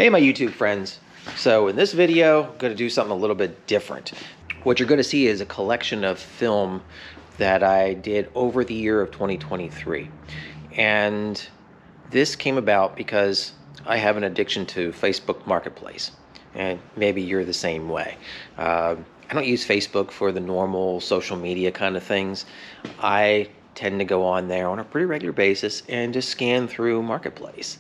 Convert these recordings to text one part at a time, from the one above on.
Hey my YouTube friends. So in this video, I'm going to do something a little bit different. What you're going to see is a collection of film that I did over the year of 2023. And this came about because I have an addiction to Facebook Marketplace. And maybe you're the same way. I don't use Facebook for the normal social media kind of things. I tend to go on there on a pretty regular basis and just scan through Marketplace.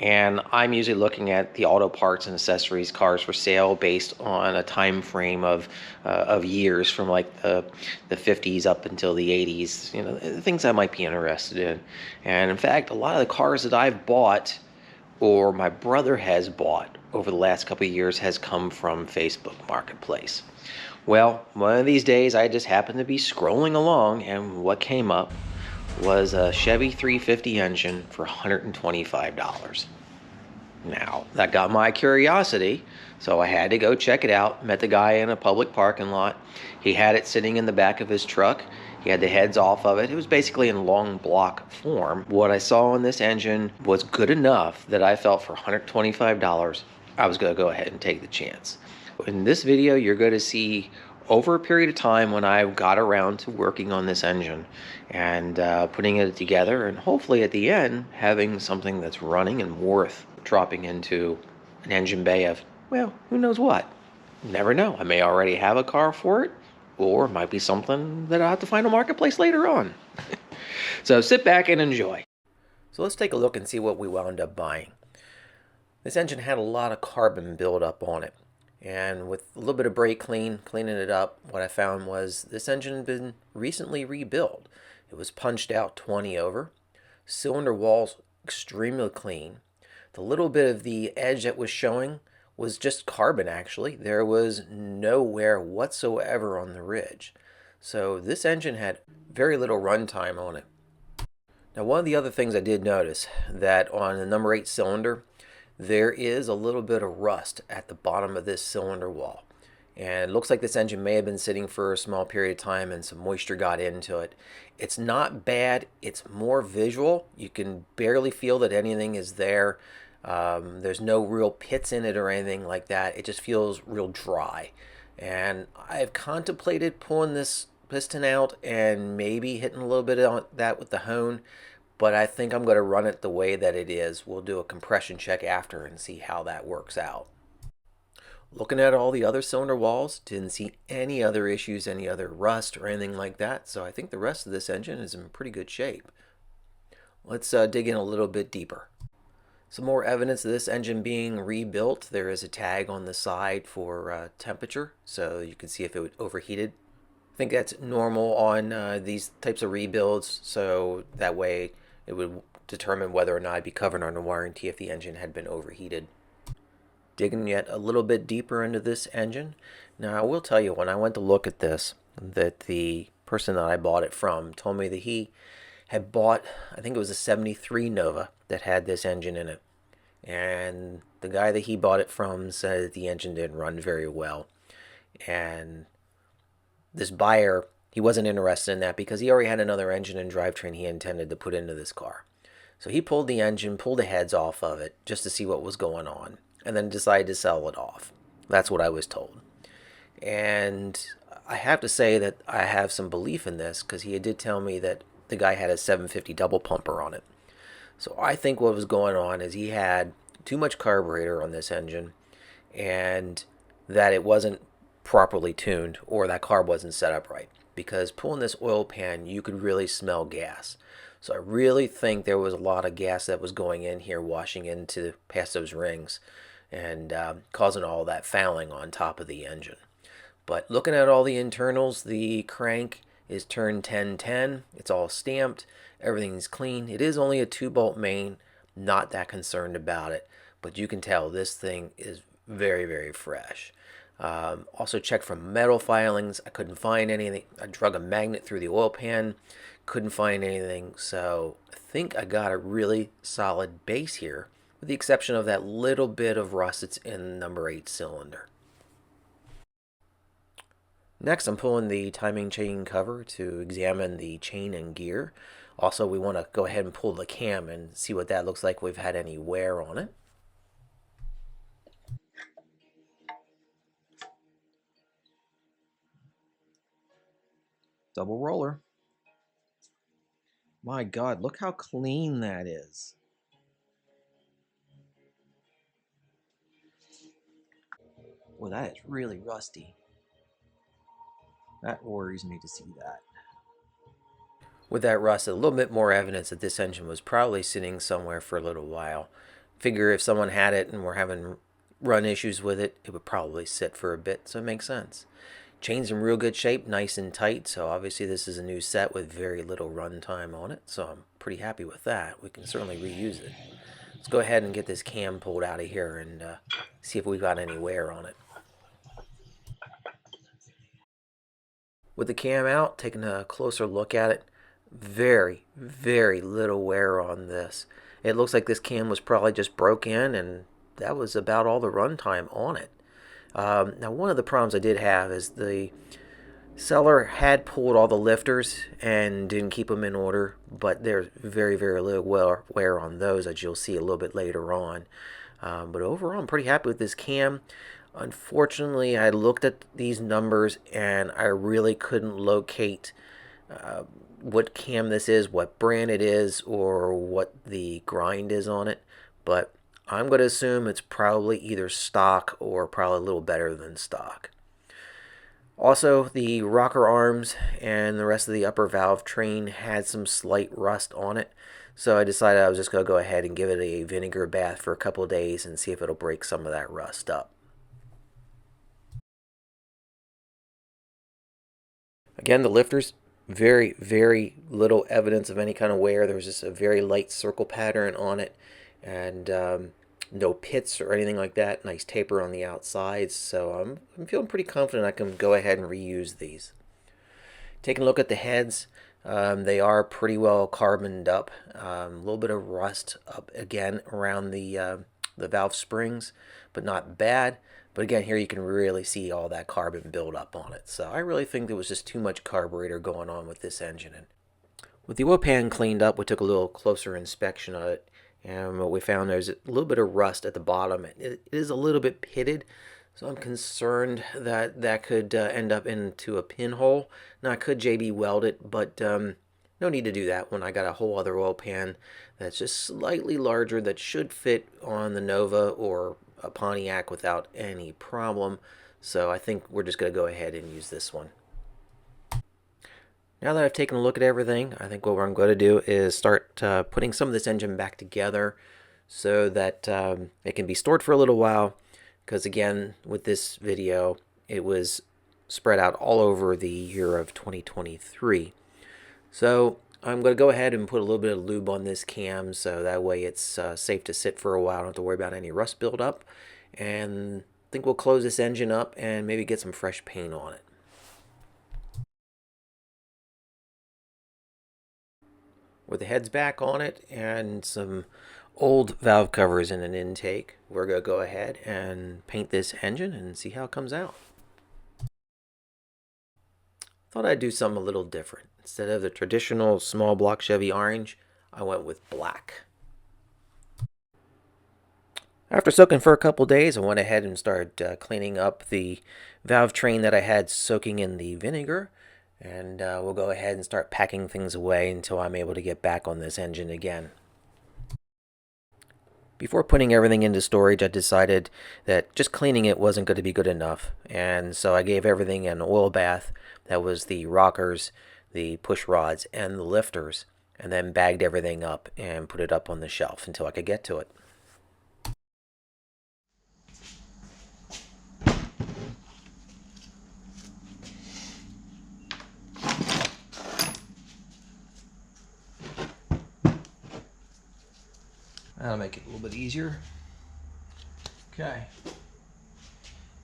And I'm usually looking at the auto parts and accessories, cars for sale, based on a time frame of years from like the 50s up until the 80s. You know, things I might be interested in. And in fact, a lot of the cars that I've bought or my brother has bought over the last couple of years has come from Facebook Marketplace. Well, one of these days I just happened to be scrolling along, and what came up was a Chevy 350 engine for $125. Now, that got my curiosity, so I had to go check it out. Met the guy in a public parking lot. He had it sitting in the back of his truck. He had the heads off of it. It was basically in long block form. What I saw in this engine was good enough that I felt for $125, I was going to go ahead and take the chance. In this video, you're going to see over a period of time when I got around to working on this engine and putting it together, and hopefully at the end having something that's running and worth dropping into an engine bay of, well, who knows what. Never know. I may already have a car for it, or it might be something that I'll have to find a marketplace later on. So sit back and enjoy. So let's take a look and see what we wound up buying. This engine had a lot of carbon buildup on it. And with a little bit of brake cleaning it up, what I found was this engine had been recently rebuilt. It was punched out 20 over. Cylinder walls extremely clean. The little bit of the edge that was showing was just carbon, actually. There was no wear whatsoever on the ridge. So this engine had very little runtime on it. Now, one of the other things I did notice, that on the number 8 cylinder, there is a little bit of rust at the bottom of this cylinder wall. And it looks like this engine may have been sitting for a small period of time and some moisture got into it. It's not bad, it's more visual. You can barely feel that anything is there. There's no real pits in it or anything like that. It just feels real dry. And I've contemplated pulling this piston out and maybe hitting a little bit on that with the hone, but I think I'm going to run it the way that it is. We'll do a compression check after and see how that works out. Looking at all the other cylinder walls, didn't see any other issues, any other rust or anything like that, so I think the rest of this engine is in pretty good shape. Let's dig in a little bit deeper. Some more evidence of this engine being rebuilt. There is a tag on the side for temperature, so you can see if it overheated. I think that's normal on these types of rebuilds, so that way it would determine whether or not I'd be covered under warranty if the engine had been overheated. Digging yet a little bit deeper into this engine. Now, I will tell you, when I went to look at this, that the person that I bought it from told me that he had bought, I think it was a 73 Nova that had this engine in it. And the guy that he bought it from said that the engine didn't run very well. And this buyer, he wasn't interested in that because he already had another engine and drivetrain he intended to put into this car. So he pulled the engine, pulled the heads off of it just to see what was going on, and then decided to sell it off. That's what I was told. And I have to say that I have some belief in this, because he did tell me that the guy had a 750 double pumper on it. So I think what was going on is he had too much carburetor on this engine, and that it wasn't properly tuned, or that carb wasn't set up right. Because pulling this oil pan, you could really smell gas. So I really think there was a lot of gas that was going in here, washing into past those rings, and causing all that fouling on top of the engine. But looking at all the internals, the crank is turned 1010. It's all stamped. Everything's clean. It is only a 2-bolt main. Not that concerned about it. But you can tell this thing is very, very fresh. Also checked for metal filings. I couldn't find anything. I drug a magnet through the oil pan. Couldn't find anything. So I think I got a really solid base here, with the exception of that little bit of rust that's in the number 8 cylinder. Next, I'm pulling the timing chain cover to examine the chain and gear. Also, we want to go ahead and pull the cam and see what that looks like, if we've had any wear on it. Double roller. My God, look how clean that is. Well, that is really rusty. That worries me to see that. With that rust, a little bit more evidence that this engine was probably sitting somewhere for a little while. Figure if someone had it and were having run issues with it, it would probably sit for a bit, so it makes sense. Chain's in real good shape, nice and tight, so obviously this is a new set with very little run time on it, so I'm pretty happy with that. We can certainly reuse it. Let's go ahead and get this cam pulled out of here and see if we've got any wear on it. With the cam out, taking a closer look at it, very, very little wear on this. It looks like this cam was probably just broke in, and that was about all the runtime on it. Now, one of the problems I did have is the seller had pulled all the lifters and didn't keep them in order, but there's very, very little wear on those, as you'll see a little bit later on. But overall, I'm pretty happy with this cam. Unfortunately, I looked at these numbers and I really couldn't locate what cam this is, what brand it is, or what the grind is on it. But I'm going to assume it's probably either stock or probably a little better than stock. Also, the rocker arms and the rest of the upper valve train had some slight rust on it. So I decided I was just going to go ahead and give it a vinegar bath for a couple of days and see if it'll break some of that rust up. Again, the lifters, very, very little evidence of any kind of wear. There was just a very light circle pattern on it, and no pits or anything like that. Nice taper on the outsides, so I'm feeling pretty confident I can go ahead and reuse these. Taking a look at the heads, they are pretty well carboned up. A little bit of rust up again around the valve springs, but not bad. But again, here you can really see all that carbon build up on it. So I really think there was just too much carburetor going on with this engine. And with the oil pan cleaned up, we took a little closer inspection of it. And what we found, there's a little bit of rust at the bottom. It is a little bit pitted, so I'm concerned that that could end up into a pinhole. Now, I could JB weld it, but no need to do that when I got a whole other oil pan that's just slightly larger that should fit on the Nova or a Pontiac without any problem. So I think we're just going to go ahead and use this one. Now that I've taken a look at everything, I think what I'm going to do is start putting some of this engine back together so that it can be stored for a little while. Because again, with this video, it was spread out all over the year of 2023. So I'm going to go ahead and put a little bit of lube on this cam so that way it's safe to sit for a while. I don't have to worry about any rust buildup. And I think we'll close this engine up and maybe get some fresh paint on it. With the heads back on it and some old valve covers in an intake, we're going to go ahead and paint this engine and see how it comes out. Thought I'd do something a little different. Instead of the traditional small block Chevy orange, I went with black. After soaking for a couple days, I went ahead and started cleaning up the valve train that I had soaking in the vinegar. And we'll go ahead and start packing things away until I'm able to get back on this engine again. Before putting everything into storage, I decided that just cleaning it wasn't going to be good enough. And so I gave everything an oil bath. That was the rockers, the push rods, and the lifters. And then bagged everything up and put it up on the shelf until I could get to it. That'll make it a little bit easier. Okay.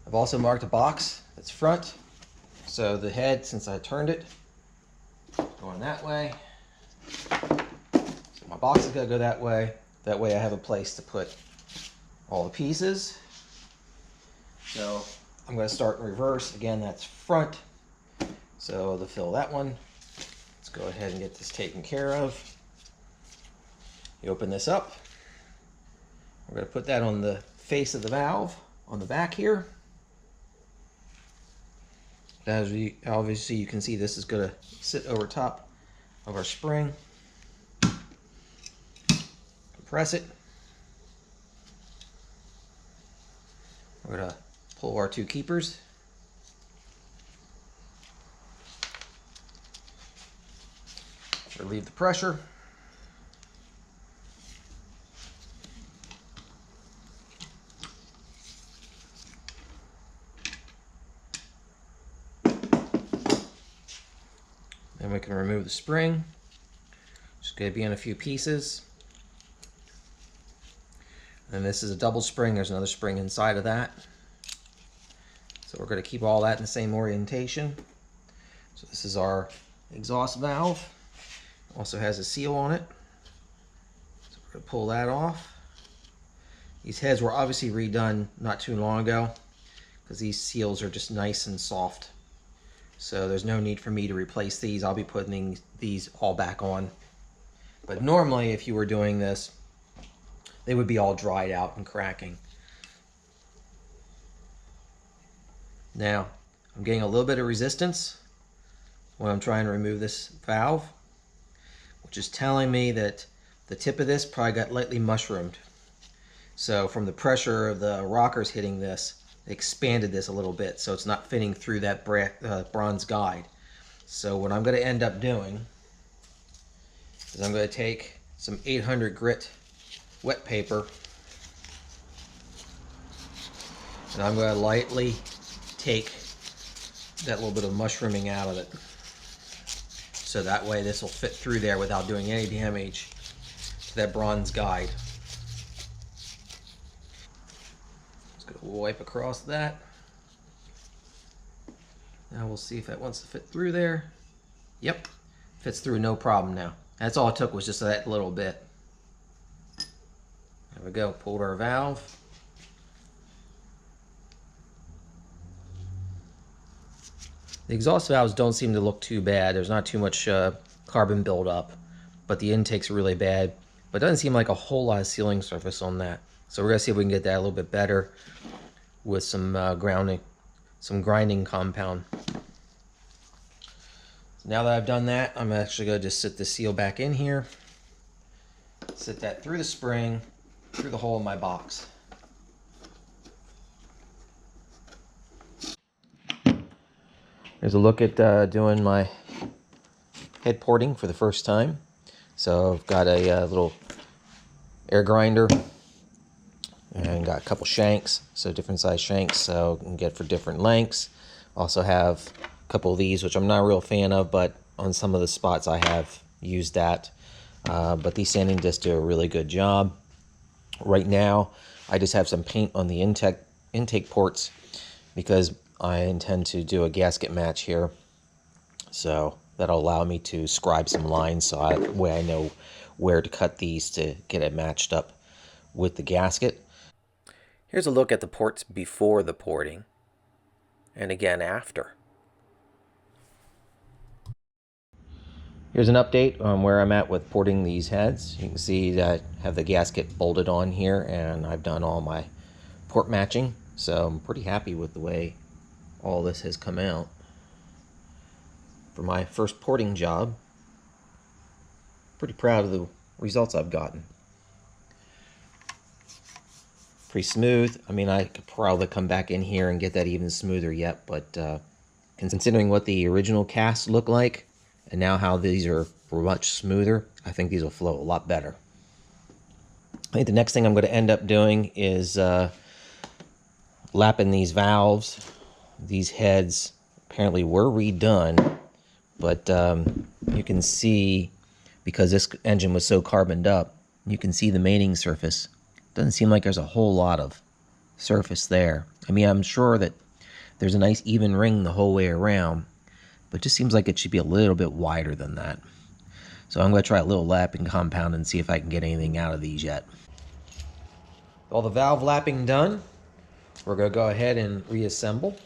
I've also marked a box that's front. So the head, since I turned it, going that way. So my box is gonna go that way. That way I have a place to put all the pieces. So I'm gonna start in reverse. Again, that's front. So to fill that one, let's go ahead and get this taken care of. You open this up. We're going to put that on the face of the valve on the back here. Obviously you can see this is going to sit over top of our spring. Press it. We're going to pull our two keepers. Relieve the pressure. Then we can remove the spring. Just going to be in a few pieces. And this is a double spring. There's another spring inside of that. So we're going to keep all that in the same orientation. So this is our exhaust valve. Also has a seal on it. So we're going to pull that off. These heads were obviously redone not too long ago because these seals are just nice and soft. So there's no need for me to replace these. I'll be putting these all back on. But normally if you were doing this, they would be all dried out and cracking. Now, I'm getting a little bit of resistance when I'm trying to remove this valve, which is telling me that the tip of this probably got lightly mushroomed. So from the pressure of the rockers hitting this, it expanded this a little bit, so it's not fitting through that bronze guide. So what I'm going to end up doing is I'm going to take some 800 grit wet paper, and I'm going to lightly take that little bit of mushrooming out of it, so that way this will fit through there without doing any damage to that bronze guide. Just going to wipe across that. Now we'll see if that wants to fit through there. Yep, fits through no problem now. That's all it took, was just that little bit. There we go, pulled our valve. The exhaust valves don't seem to look too bad. There's not too much carbon buildup, but the intake's really bad. But it doesn't seem like a whole lot of sealing surface on that. So we're gonna see if we can get that a little bit better with some grinding compound. So now that I've done that, I'm actually gonna just sit the seal back in here. Sit that through the spring, through the hole in my box. Here's a look at doing my head porting for the first time. So I've got a little air grinder and got a couple shanks, so different size shanks, so you can get for different lengths. Also have a couple of these, which I'm not a real fan of, but on some of the spots I have used that. But these sanding discs do a really good job. Right now, I just have some paint on the intake ports because I intend to do a gasket match here. So that'll allow me to scribe some lines so that way I know where to cut these to get it matched up with the gasket. Here's a look at the ports before the porting and again after. Here's an update on where I'm at with porting these heads. You can see that I have the gasket bolted on here and I've done all my port matching. So I'm pretty happy with the way all this has come out. For my first porting job, pretty proud of the results I've gotten. Pretty smooth. I mean, I could probably come back in here and get that even smoother yet, but considering what the original cast looked like and now how these are much smoother, I think these will flow a lot better. I think the next thing I'm going to end up doing is lapping these valves. These heads apparently were redone, but you can see, because this engine was so carboned up, you can see the mating surface. Doesn't seem like there's a whole lot of surface there. I mean, I'm sure that there's a nice even ring the whole way around, but it just seems like it should be a little bit wider than that. So I'm going to try a little lapping compound and see if I can get anything out of these yet. All the valve lapping done, we're going to go ahead and reassemble.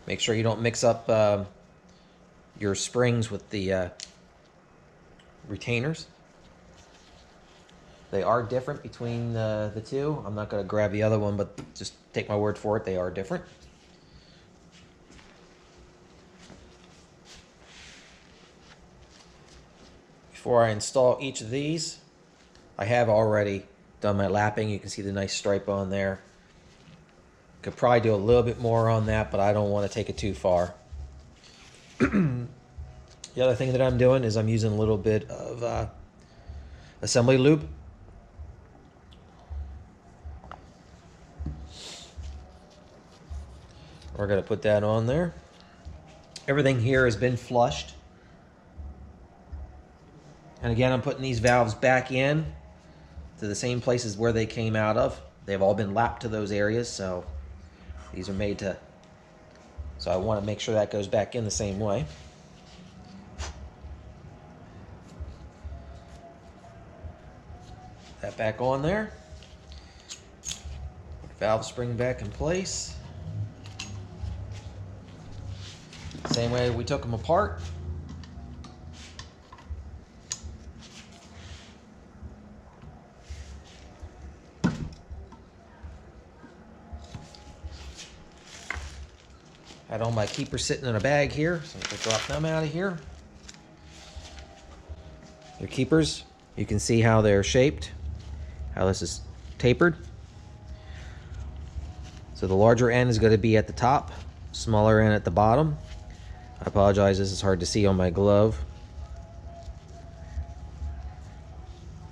Make sure you don't mix up your springs with the retainers. They are different between the two. I'm not going to grab the other one, but just take my word for it, they are different. Before I install each of these, I have already done my lapping. You can see the nice stripe on there. Could probably do a little bit more on that, but I don't want to take it too far. The other thing that I'm doing is I'm using a little bit of assembly lube. We're going to put that on there. Everything here has been flushed. And again, I'm putting these valves back in to the same places where they came out of. They've all been lapped to those areas, so these are made to, so I want to make sure that goes back in the same way. That back on there. Valve spring back in place. Same way we took them apart. Had all my keepers sitting in a bag here, so I'm going to drop them out of here. Your keepers, you can see how they're shaped, how this is tapered. So the larger end is going to be at the top, smaller end at the bottom. I apologize, this is hard to see on my glove.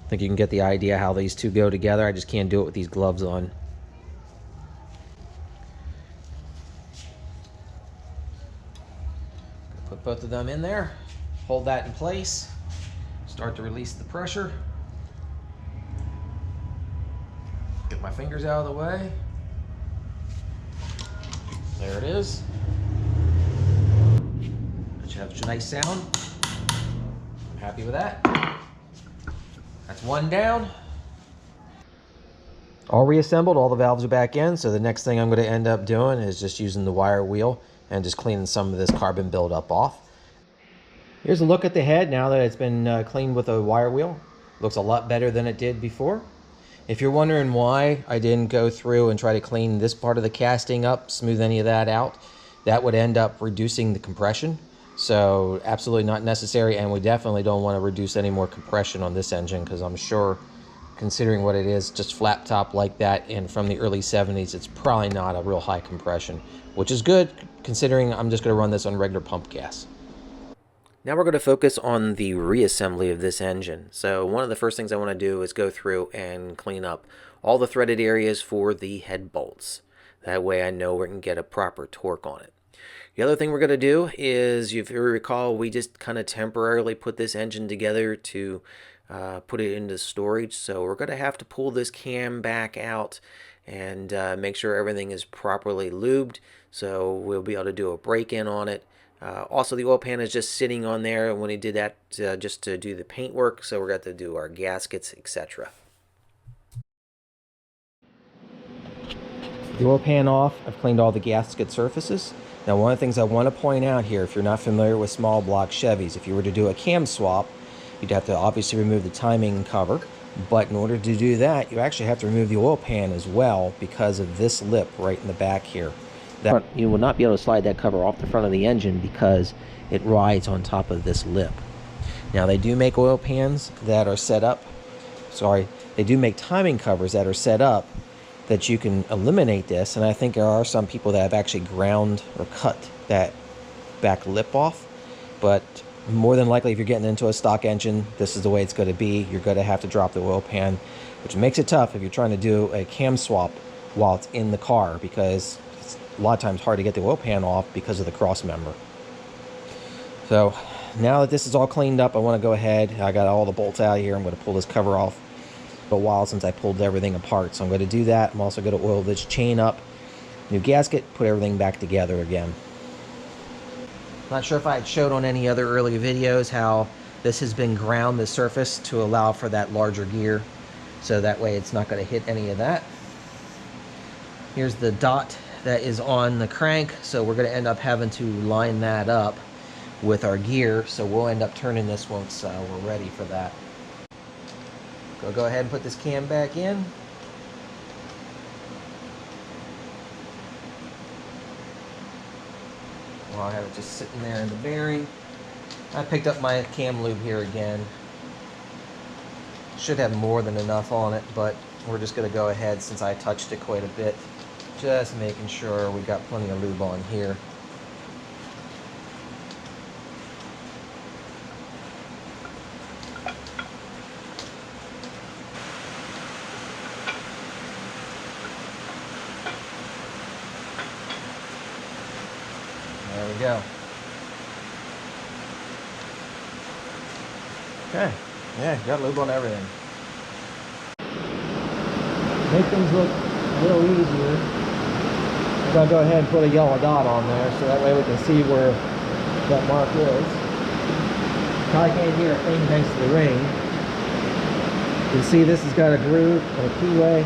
I think you can get the idea how these two go together. I just can't do it with these gloves on. Put both of them in there, hold that in place, start to release the pressure. Get my fingers out of the way. There it is. That should have a nice sound. I'm happy with that. That's one down. All reassembled, all the valves are back in, so the next thing I'm going to end up doing is just using the wire wheel and just cleaning some of this carbon buildup off. Here's a look at the head now that it's been cleaned with a wire wheel. Looks a lot better than it did before. If you're wondering why I didn't go through and try to clean this part of the casting up, smooth any of that out, that would end up reducing the compression. So absolutely not necessary, and we definitely don't want to reduce any more compression on this engine, because I'm sure, considering what it is, just flat top like that and from the early 70s, it's probably not a real high compression, which is good considering I'm just going to run this on regular pump gas. Now we're going to focus on the reassembly of this engine. So one of the first things I want to do is go through and clean up all the threaded areas for the head bolts. That way I know we can get a proper torque on it. The other thing we're going to do is, if you recall, we just kind of temporarily put this engine together to put it into storage. So we're going to have to pull this cam back out and make sure everything is properly lubed. So we'll be able to do a break-in on it. Also, the oil pan is just sitting on there when he did that just to do the paint work. So we're going to do our gaskets, etc. The oil pan off, I've cleaned all the gasket surfaces. Now, one of the things I want to point out here, if you're not familiar with small block Chevys, if you were to do a cam swap, you'd have to obviously remove the timing cover. But in order to do that, you actually have to remove the oil pan as well because of this lip right in the back here. That you will not be able to slide that cover off the front of the engine because it rides on top of this lip. Now, they do make oil pans that are set up. They do make timing covers that are set up that you can eliminate this, and I think there are some people that have actually ground or cut that back lip off. But more than likely, if you're getting into a stock engine, this is the way it's going to be. You're going to have to drop the oil pan, which makes it tough if you're trying to do a cam swap while it's in the car, because it's a lot of times hard to get the oil pan off because of the cross member. So now that this is all cleaned up, I want to go ahead. I got all the bolts out of here. I'm going to pull this cover off. A while since I pulled everything apart, so I'm going to do that. I'm also going to oil this chain up, new gasket, put everything back together again. Not sure if I had showed on any other early videos how this has been ground, the surface, to allow for that larger gear, so that way it's not going to hit any of that. Here's the dot that is on the crank, so we're going to end up having to line that up with our gear, so we'll end up turning this once we're ready for that. Go ahead and put this cam back in. Well, I have it just sitting there in the bearing. I picked up my cam lube here again. Should have more than enough on it, but we're just going to go ahead, since I touched it quite a bit, just making sure we got plenty of lube on here. There we go. Okay, yeah, got lube on everything. Make things look a little easier, I'm going to go ahead and put a yellow dot on there so that way we can see where that mark is. Probably can't hear a thing thanks to the rain. You can see this has got a groove and a keyway.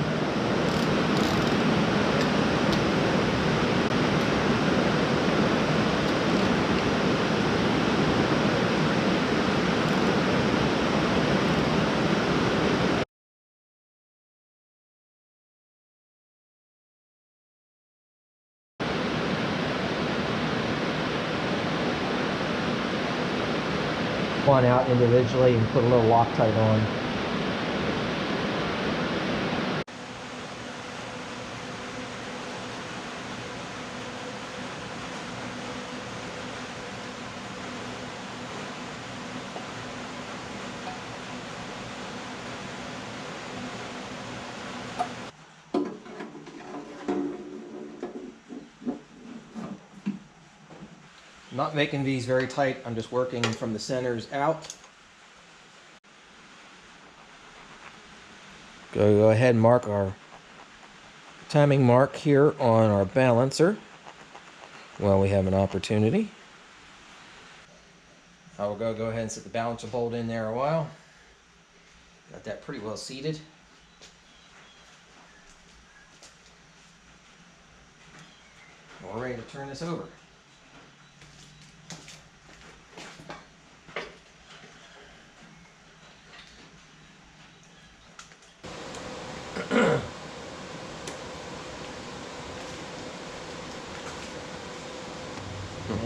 One out individually and put a little Loctite on. I'm not making these very tight, I'm just working from the centers out. Go ahead and mark our timing mark here on our balancer while we have an opportunity. I will go ahead and set the balancer bolt in there a while. Got that pretty well seated. We're ready to turn this over.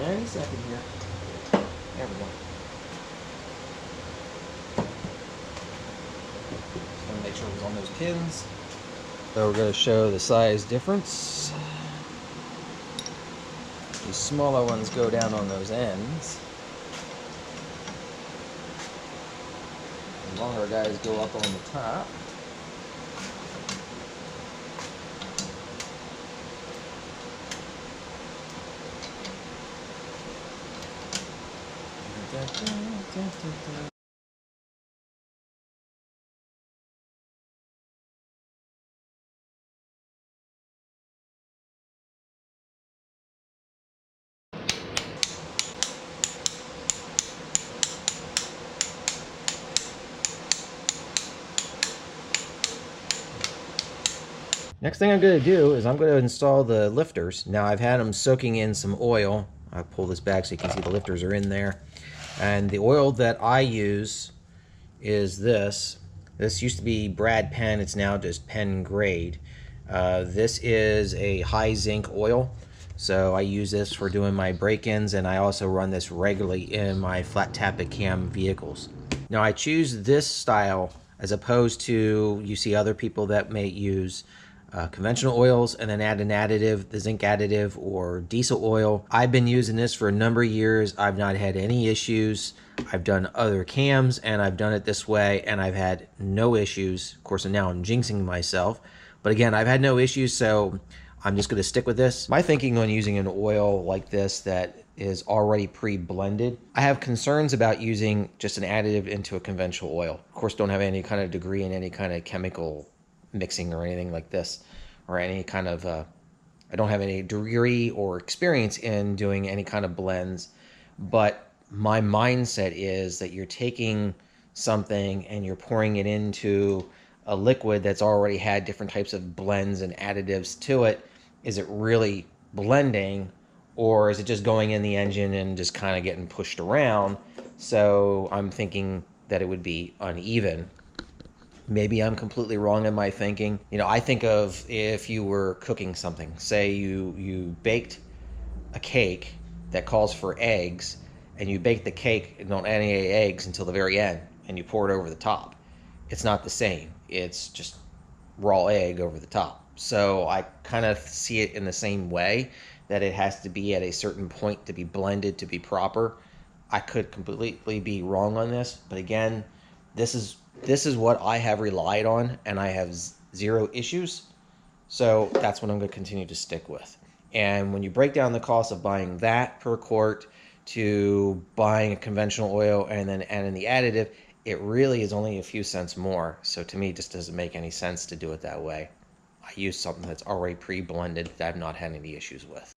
Any second here. There we go. Just want to make sure it was on those pins. So we're going to show the size difference. These smaller ones go down on those ends. The longer guys go up on the top. Next thing I'm going to do is I'm going to install the lifters. Now I've had them soaking in some oil. I'll pull this back so you can see the lifters are in there. And the oil that I use is this. This used to be Brad Penn, it's now just Penn Grade. This is a high zinc oil. So I use this for doing my break-ins, and I also run this regularly in my flat tappet cam vehicles. Now I choose this style as opposed to, you see other people that may use conventional oils and then add an additive, the zinc additive or diesel oil. I've been using this for a number of years. I've not had any issues. I've done other cams and I've done it this way and I've had no issues. Of course, now I'm jinxing myself. But again, I've had no issues, so I'm just going to stick with this. My thinking on using an oil like this that is already pre-blended, I have concerns about using just an additive into a conventional oil. Of course, don't have any kind of degree in any kind of chemical mixing or anything like this, or any kind of I don't have any degree or experience in doing any kind of blends, but my mindset is that you're taking something and you're pouring it into a liquid that's already had different types of blends and additives to it. Is it really blending, or is it just going in the engine and just kind of getting pushed around? So I'm thinking that it would be uneven. Maybe I'm completely wrong in my thinking. You know, I think of if you were cooking something, say you baked a cake that calls for eggs, and you bake the cake and don't add any eggs until the very end, and you pour it over the top. it's not the same. It's just raw egg over the top. So I kind of see it in the same way, that it has to be at a certain point to be blended to be proper. I could completely be wrong on this, but again, this is what I have relied on, and I have zero issues. So that's what I'm going to continue to stick with. And when you break down the cost of buying that per quart to buying a conventional oil and then adding the additive, it really is only a few cents more. So to me, it just doesn't make any sense to do it that way. I use something that's already pre-blended that I've not had any issues with.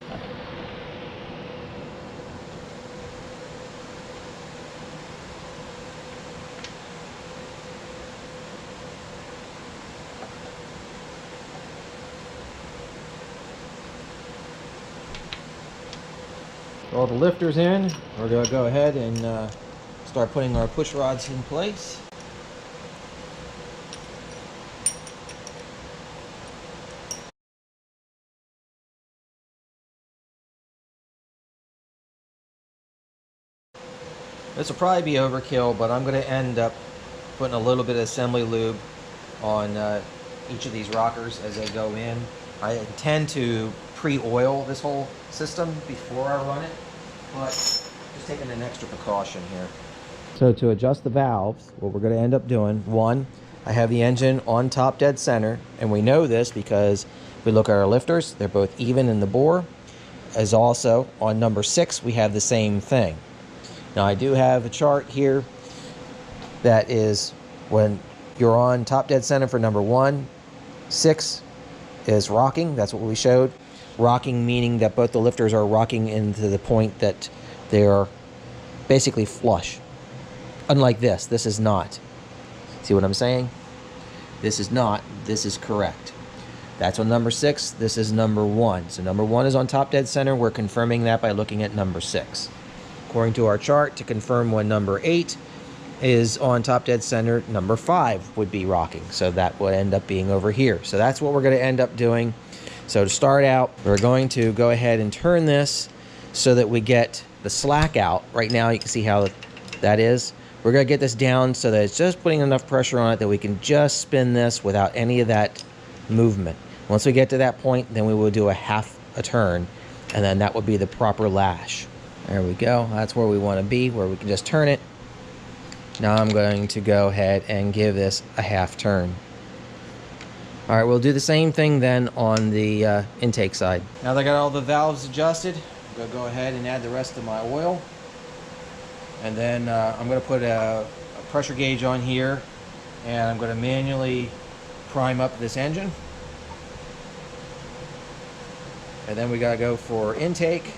All the lifters in, we're going to go ahead and start putting our push rods in place. This will probably be overkill, but I'm going to end up putting a little bit of assembly lube on each of these rockers as they go in. I intend to pre-oil this whole system before I run it, but just taking an extra precaution here. So to adjust the valves, what we're going to end up doing, one, I have the engine on top dead center, and we know this because if we look at our lifters, they're both even in the bore. As also on number 6, we have the same thing. Now I do have a chart here that is when you're on top dead center for number 1, 6 is rocking. That's what we showed. Rocking meaning that both the lifters are rocking into the point that they are basically flush. Unlike this is not. See what I'm saying? This is not, this is correct. That's on number 6, this is number 1. So number 1 is on top dead center. We're confirming that by looking at number 6. According to our chart, to confirm when number 8 is on top dead center, number 5 would be rocking. So that would end up being over here. So that's what we're going to end up doing. So to start out, we're going to go ahead and turn this so that we get the slack out. Right now you can see how that is. We're going to get this down so that it's just putting enough pressure on it that we can just spin this without any of that movement. Once we get to that point, then we will do a half a turn, and then that would be the proper lash. There we go. That's where we want to be, where we can just turn it. Now I'm going to go ahead and give this a half turn. All right, we'll do the same thing then on the intake side. Now that I got all the valves adjusted, I'm going to go ahead and add the rest of my oil. And then I'm going to put a pressure gauge on here, and I'm going to manually prime up this engine. And then we got to go for intake,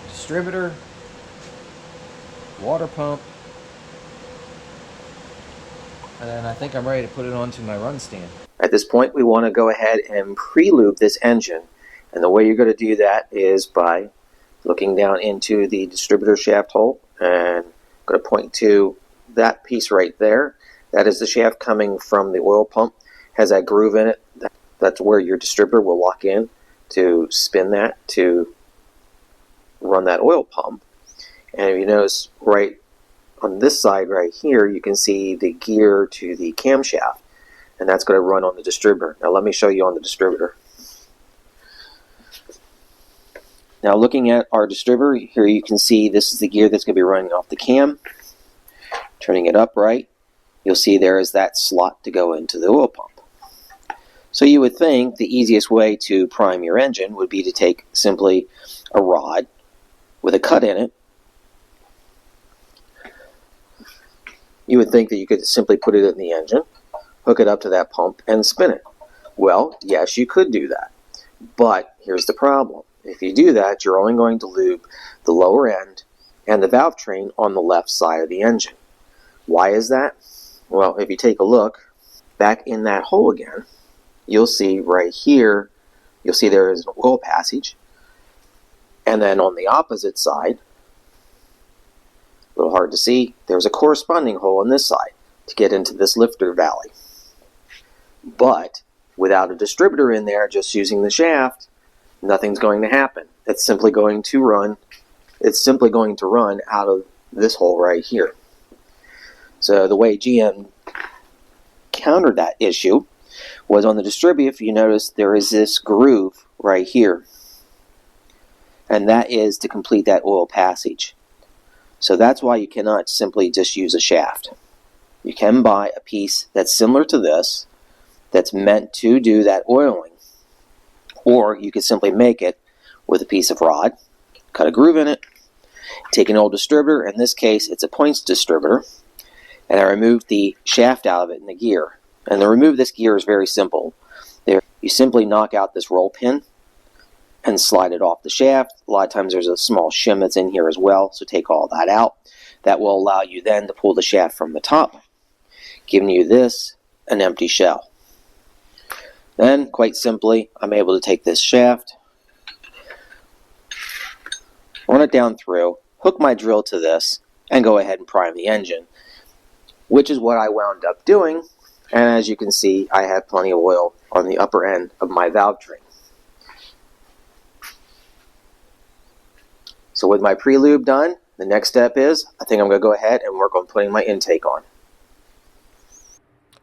distributor, water pump, and then I think I'm ready to put it onto my run stand. At this point, we want to go ahead and pre-lube this engine. And the way you're going to do that is by looking down into the distributor shaft hole, and I'm going to point to that piece right there. That is the shaft coming from the oil pump. Has that groove in it. That's where your distributor will lock in to spin that to run that oil pump. And if you notice right on this side right here, you can see the gear to the camshaft, and that's going to run on the distributor. Now let me show you on the distributor. Now looking at our distributor, here you can see this is the gear that's going to be running off the cam. Turning it upright, you'll see there is that slot to go into the oil pump. So you would think the easiest way to prime your engine would be to take simply a rod with a cut in it. You would think that you could simply put it in the engine, hook it up to that pump, and spin it. Well, yes, you could do that. But here's the problem. If you do that, you're only going to lube the lower end and the valve train on the left side of the engine. Why is that? Well, if you take a look back in that hole again, you'll see right here, you'll see there is an oil passage. And then on the opposite side, a little hard to see, there's a corresponding hole on this side to get into this lifter valley. But without a distributor in there, just using the shaft, nothing's going to happen. It's simply going to run out of this hole right here. So the way GM countered that issue was on the distributor. If you notice, there is this groove right here, and that is to complete that oil passage. So that's why you cannot simply just use a shaft. You can buy a piece that's similar to this, that's meant to do that oiling, or you could simply make it with a piece of rod, cut a groove in it, take an old distributor. In this case, it's a points distributor, and I removed the shaft out of it in the gear. And to remove this gear is very simple. You simply knock out this roll pin and slide it off the shaft. A lot of times there's a small shim that's in here as well, so take all that out. That will allow you then to pull the shaft from the top, giving you this, an empty shell. Then, quite simply, I'm able to take this shaft, run it down through, hook my drill to this, and go ahead and prime the engine, which is what I wound up doing. And as you can see, I have plenty of oil on the upper end of my valve train. So with my pre-lube done, the next step is, I think I'm going to go ahead and work on putting my intake on.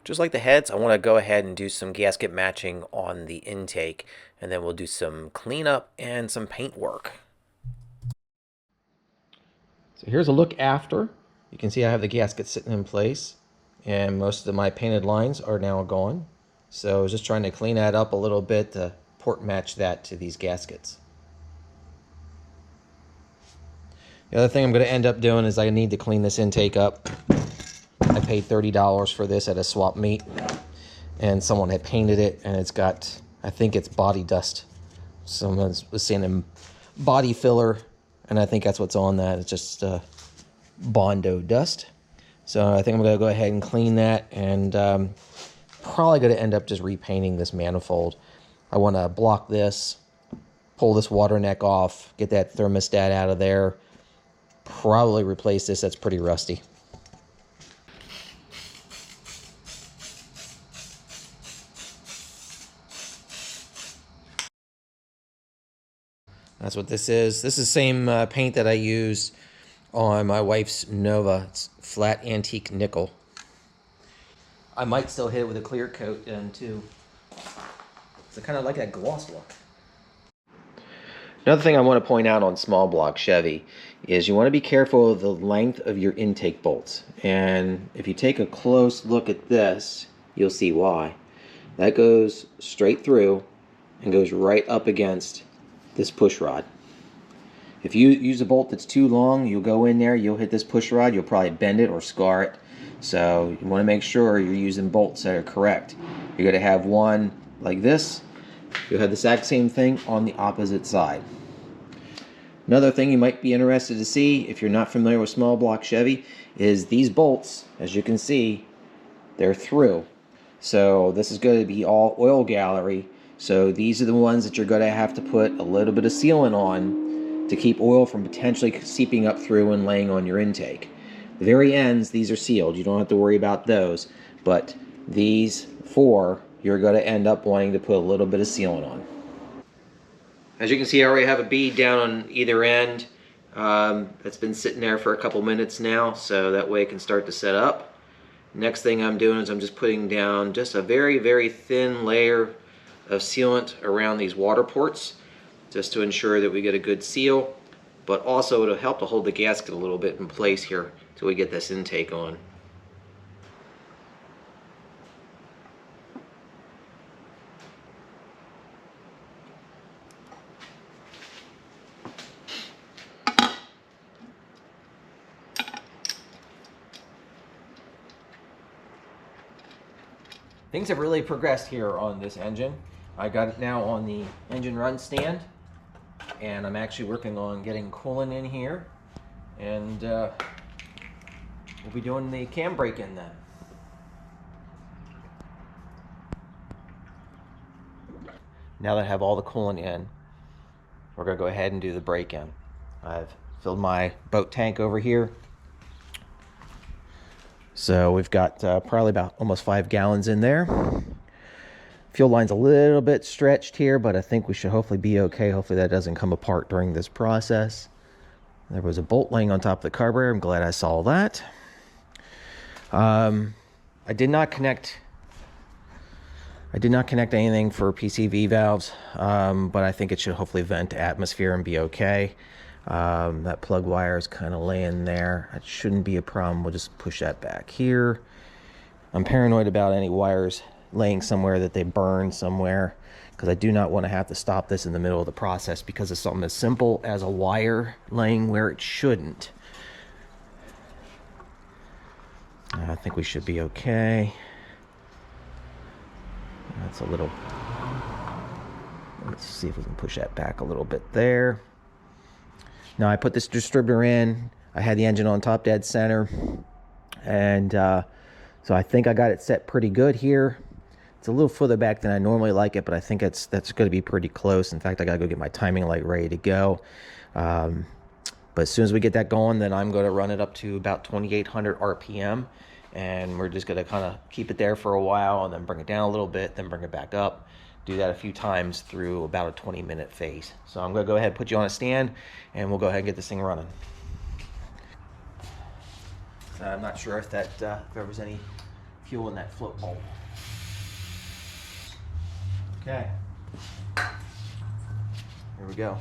Just like the heads, I want to go ahead and do some gasket matching on the intake, and then we'll do some cleanup and some paint work. So here's a look after. You can see I have the gasket sitting in place, and most of my painted lines are now gone. So I was just trying to clean that up a little bit to port match that to these gaskets. The other thing I'm going to end up doing is I need to clean this intake up. I paid $30 for this at a swap meet, and someone had painted it, and it's got, I think it's body dust. Someone was saying body filler, and I think that's what's on that. It's just Bondo dust. So I think I'm going to go ahead and clean that, and probably going to end up just repainting this manifold. I want to block this, pull this water neck off, get that thermostat out of there, probably replace this. That's pretty rusty. That's what this is. This is the same paint that I used on my wife's Nova. It's flat antique nickel. I might still hit it with a clear coat then too. So I kind of like that gloss look. Another thing I want to point out on small block Chevy is you want to be careful of the length of your intake bolts. And if you take a close look at this, you'll see why. That goes straight through and goes right up against this push rod. If you use a bolt that's too long, you'll go in there, you'll hit this push rod, you'll probably bend it or scar it. So you want to make sure you're using bolts that are correct. You're going to have one like this. You'll have the exact same thing on the opposite side. Another thing you might be interested to see, if you're not familiar with small block Chevy, is these bolts, as you can see, they're through. So this is going to be all oil gallery. So these are the ones that you're going to have to put a little bit of sealant on to keep oil from potentially seeping up through and laying on your intake. The very ends, these are sealed. You don't have to worry about those. But these four, you're going to end up wanting to put a little bit of sealant on. As you can see, I already have a bead down on either end. It's been sitting there for a couple minutes now, so that way it can start to set up. Next thing I'm doing is I'm just putting down just a very, very thin layer of sealant around these water ports, just to ensure that we get a good seal, but also it'll help to hold the gasket a little bit in place here till we get this intake on. Things have really progressed here on this engine. I got it now on the engine run stand, and I'm actually working on getting coolant in here, and we'll be doing the cam brake in then. Now that I have all the coolant in, we're going to go ahead and do the brake in. I've filled my boat tank over here. So we've got probably about almost 5 gallons in there. Fuel line's a little bit stretched here, but I think we should hopefully be okay. Hopefully that doesn't come apart during this process. There was a bolt laying on top of the carburetor. I'm glad I saw that. I did not connect anything for PCV valves, but I think it should hopefully vent to atmosphere and be okay. That plug wire is kind of laying there. It shouldn't be a problem. We'll just push that back here. I'm paranoid about any wires laying somewhere that they burn somewhere, because I do not want to have to stop this in the middle of the process because of something as simple as a wire laying where it shouldn't. I think we should be okay. That's a little... Let's see if we can push that back a little bit there. Now I put this distributor in. I had the engine on top dead center. And so I think I got it set pretty good here. It's a little further back than I normally like it, but I think that's going to be pretty close. In fact, I got to go get my timing light ready to go. But as soon as we get that going, then I'm going to run it up to about 2,800 RPM. And we're just going to kind of keep it there for a while and then bring it down a little bit, then bring it back up. Do that a few times through about a 20-minute phase. So I'm going to go ahead and put you on a stand, and we'll go ahead and get this thing running. I'm not sure if that if there was any fuel in that float bowl. Okay. Here we go.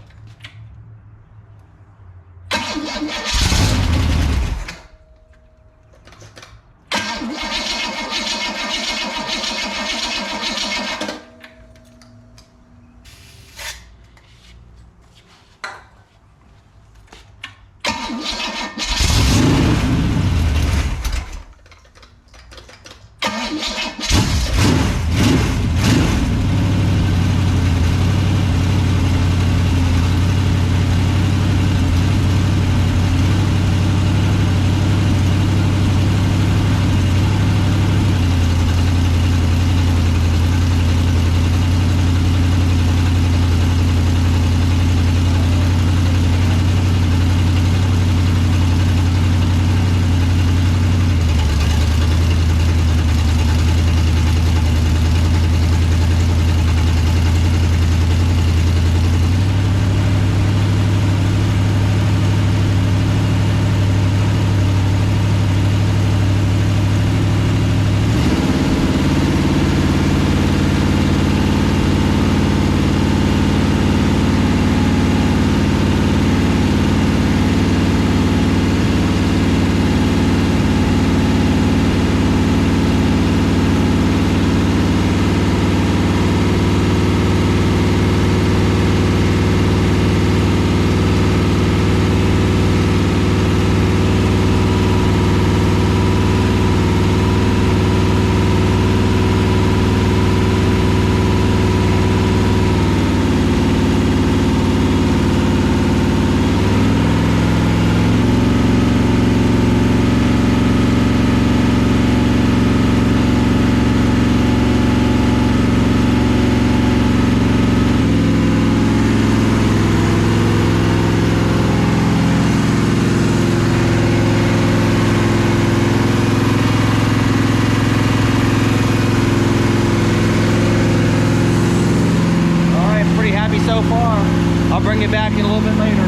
Bring it back in a little bit later.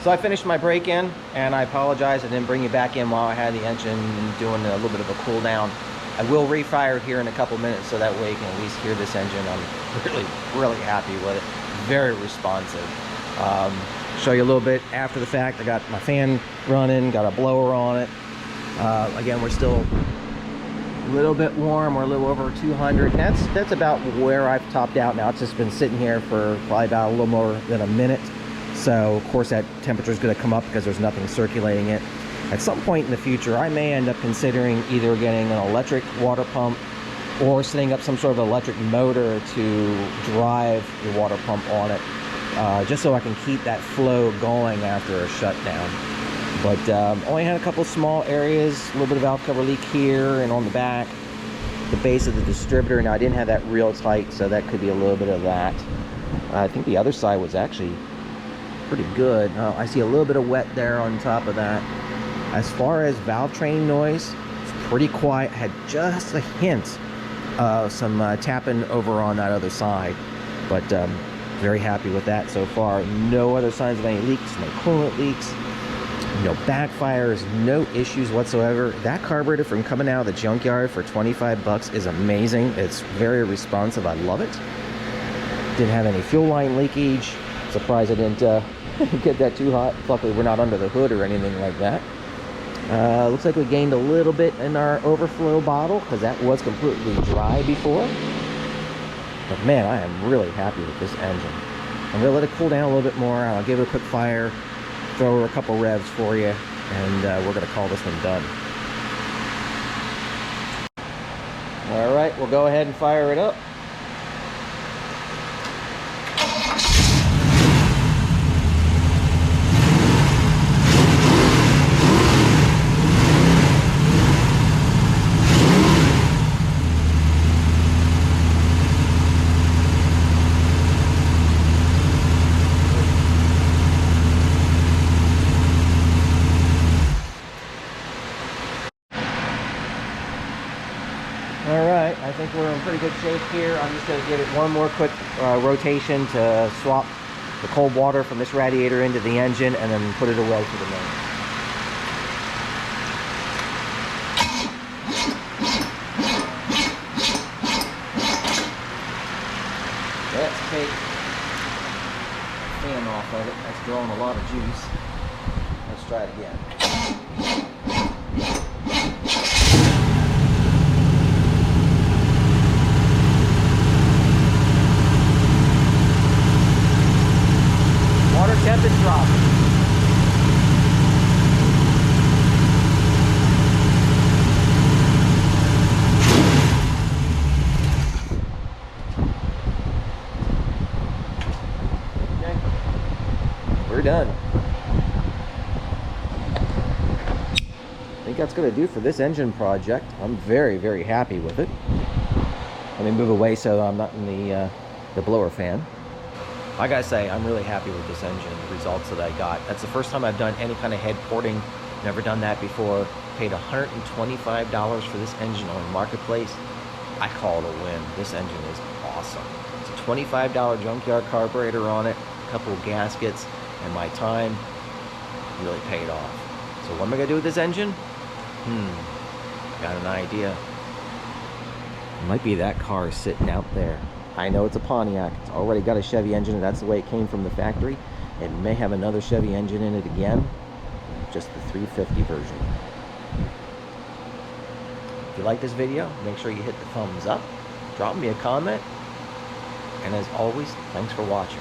So I finished my break-in, and I apologize I didn't bring you back in while I had the engine doing a little bit of a cool down. I will refire here in a couple minutes so that way you can at least hear this engine. I'm really happy with it. Very responsive. Show you a little bit after the fact. I got my fan running, got a blower on it. Again, we're still a little bit warm. We're a little over 200. That's about where I've topped out now. It's just been sitting here for probably about a little more than a minute. So of course that temperature is going to come up because there's nothing circulating it. At some point in the future, I may end up considering either getting an electric water pump or setting up some sort of electric motor to drive the water pump on it, just so I can keep that flow going after a shutdown. But only had a couple small areas, a little bit of valve cover leak here and on the back, the base of the distributor. Now I didn't have that real tight, so that could be a little bit of that. I think the other side was actually pretty good. I see a little bit of wet there on top of that. As far as valve train noise, it's pretty quiet. Had just a hint of some tapping over on that other side, but Very happy with that so far. No other signs of any leaks, no coolant leaks, no backfires, no issues whatsoever. That carburetor from coming out of the junkyard for 25 bucks is amazing. It's very responsive. I love it. Didn't have any fuel line leakage. Surprised I didn't get that too hot. Luckily, we're not under the hood or anything like that. Looks like we gained a little bit in our overflow bottle because that was completely dry before. But man, I am really happy with this engine. I'm gonna let it cool down a little bit more. I'll give it a quick fire, throw a couple revs for you, and we're gonna call this one done. All right, we'll go ahead and fire it up. Alright, I think we're in pretty good shape here. I'm just going to give it one more quick rotation to swap the cold water from this radiator into the engine and then put it away to the main. Let's take the fan off of it. That's drawing a lot of juice. Let's try it again. Water temp is dropping. Okay. We're done. I think that's going to do for this engine project. I'm very, very happy with it. Let me move away so I'm not in the blower fan. I gotta say, I'm really happy with this engine, the results that I got. That's the first time I've done any kind of head porting. Never done that before. Paid $125 for this engine on the marketplace. I call it a win. This engine is awesome. It's a $25 junkyard carburetor on it, a couple of gaskets, and my time really paid off. So what am I gonna do with this engine? I got an idea. It might be that car sitting out there. I know it's a Pontiac. It's already got a Chevy engine, and that's the way it came from the factory. It may have another Chevy engine in it again, just the 350 version. If you like this video, make sure you hit the thumbs up, drop me a comment, and as always, thanks for watching.